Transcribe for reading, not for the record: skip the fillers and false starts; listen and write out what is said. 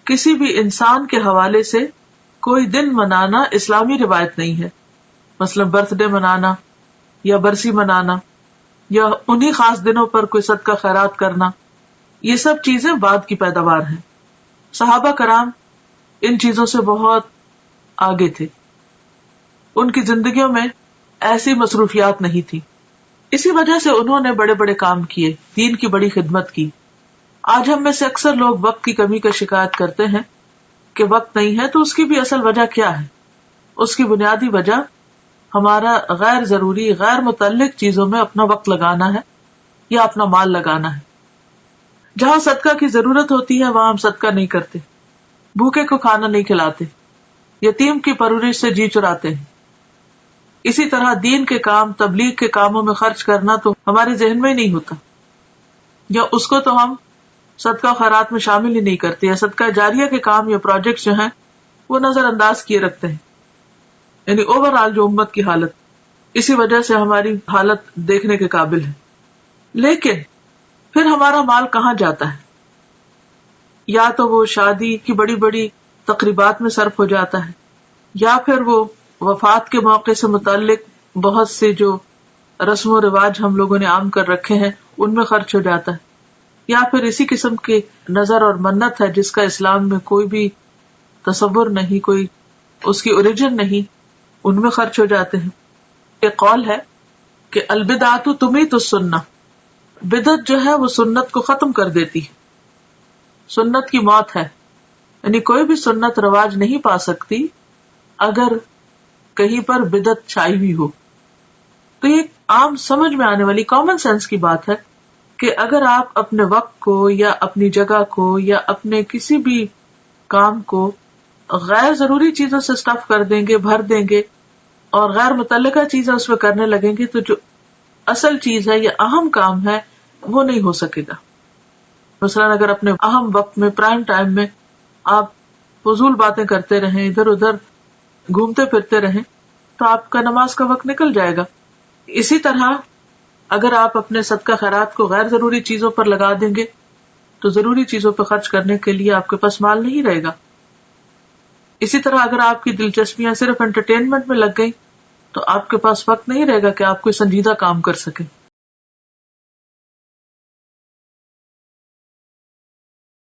کسی بھی انسان کے حوالے سے کوئی دن منانا اسلامی روایت نہیں ہے. مثلا برتھ ڈے منانا یا برسی منانا یا انہی خاص دنوں پر کوئی صدقہ خیرات کرنا، یہ سب چیزیں بعد کی پیداوار ہیں. صحابہ کرام ان چیزوں سے بہت آگے تھے، ان کی زندگیوں میں ایسی مصروفیات نہیں تھی. اسی وجہ سے انہوں نے بڑے بڑے کام کیے، دین کی بڑی خدمت کی. آج ہم میں سے اکثر لوگ وقت کی کمی کا شکایت کرتے ہیں کہ وقت نہیں ہے، تو اس کی بھی اصل وجہ کیا ہے؟ اس کی بنیادی وجہ ہمارا غیر ضروری، غیر متعلق چیزوں میں اپنا وقت لگانا ہے یا اپنا مال لگانا ہے. جہاں صدقہ کی ضرورت ہوتی ہے وہاں ہم صدقہ نہیں کرتے، بھوکے کو کھانا نہیں کھلاتے، یتیم کی پرورش سے جی چراتے ہیں. اسی طرح دین کے کام، تبلیغ کے کاموں میں خرچ کرنا تو ہمارے ذہن میں ہی نہیں ہوتا، یا اس کو تو ہم صدقہ خیرات میں شامل ہی نہیں کرتے، یا صدقہ جاریہ کے کام یا پروجیکٹ جو ہیں وہ نظر انداز کیے رکھتے ہیں. یعنی اوور آل جو امت کی حالت، اسی وجہ سے ہماری حالت دیکھنے کے قابل ہے. لیکن پھر ہمارا مال کہاں جاتا ہے؟ یا تو وہ شادی کی بڑی بڑی تقریبات میں صرف ہو جاتا ہے، یا پھر وہ وفات کے موقع سے متعلق بہت سے جو رسم و رواج ہم لوگوں نے عام کر رکھے ہیں ان میں خرچ ہو جاتا ہے، یا پھر اسی قسم کی نظر اور منت ہے جس کا اسلام میں کوئی بھی تصور نہیں، کوئی اس کی اوریجن نہیں، ان میں خرچ ہو جاتے ہیں. ایک قول ہے کہ البدعۃ تمیت السنہ، بدعت جو ہے وہ سنت کو ختم کر دیتی ہے، سنت کی موت ہے. یعنی کوئی بھی سنت رواج نہیں پا سکتی اگر کہیں پر بدعت چھائی ہوئی ہو. تو یہ عام سمجھ میں آنے والی کامن سینس کی بات ہے کہ اگر آپ اپنے وقت کو یا اپنی جگہ کو یا اپنے کسی بھی کام کو غیر ضروری چیزوں سے اسٹف کر دیں گے، بھر دیں گے، اور غیر متعلقہ چیزیں اس میں کرنے لگیں گے، تو جو اصل چیز ہے یا اہم کام ہے وہ نہیں ہو سکے گا. مثلاً اگر اپنے اہم وقت میں، پرائم ٹائم میں آپ فضول باتیں کرتے رہیں، ادھر ادھر گھومتے پھرتے رہیں، تو آپ کا نماز کا وقت نکل جائے گا. اسی طرح اگر آپ اپنے صدقہ خیرات کو غیر ضروری چیزوں پر لگا دیں گے تو ضروری چیزوں پر خرچ کرنے کے لیے آپ کے پاس مال نہیں رہے گا. اسی طرح اگر آپ کی دلچسپیاں صرف انٹرٹینمنٹ میں لگ گئی تو آپ کے پاس وقت نہیں رہے گا کہ آپ کوئی سنجیدہ کام کر سکیں.